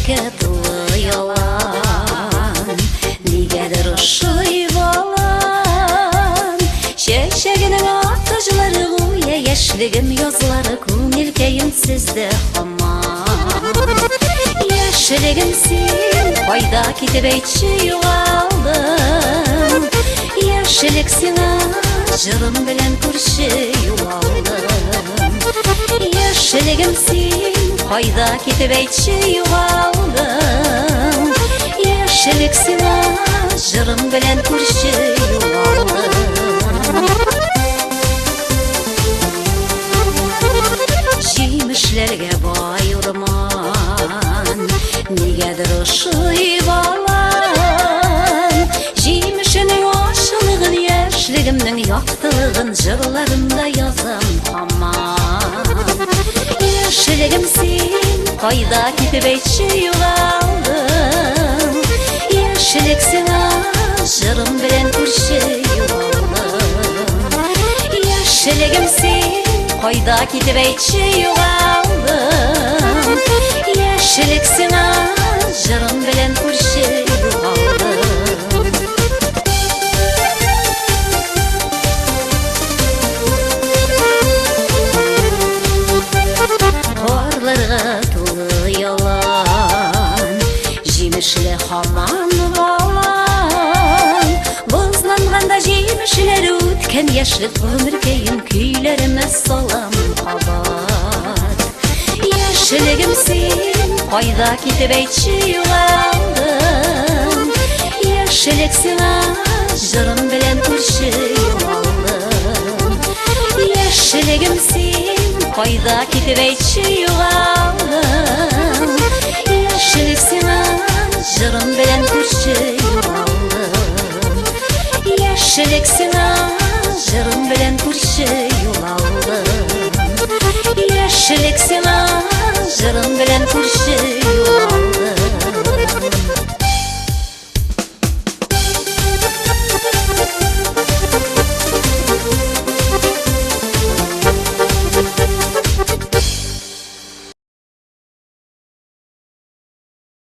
Яшілікке тулы ялан, Негедір ұшый балан. Шешегінің атыжылары ғуя, Яшілігім язлары көңілкейім сізді хаман. Яшілігім сен, қайда кетіп әйтші юғалдым. Яшілік сена, жырым білен көрші юғалдым. Яшілігім сен, қайда кетіп әйтші юғалдым. Яшілік сена, жырым білен көрші юғалдым. Жемішлерге бай орман, Негедір ұшый балан. Жемішінің ашылығын, Яшілігімнің яқтылығын жырларымда язам хаман. Яшілігім сен, қайда кетіп әйтші юғалдым. Яшілік сена, жырым білен көрші юғалдым. Яшілігім сен, қайда кетіп әйтші юғалдым. Яшілік сена, жырым білен көрші юғалдым. Қорларға толы ялан, Жемішлі хаман балан. Бұзланғанда жемішлер өткен, Яшілік өміркейін күйлеріміз салам қабат. Яшілігім сен, қайда кетіп әйтші юғалдым. Яшілік сена, жырым білен көрші юғалдым. Яшілігім сен, қайда кетіп әйтші юғалдым. Яшілік сена, жырым білен көрші юғалдым. Яшілік сена, жырым білен көрші юғалдым. Яшілік сена,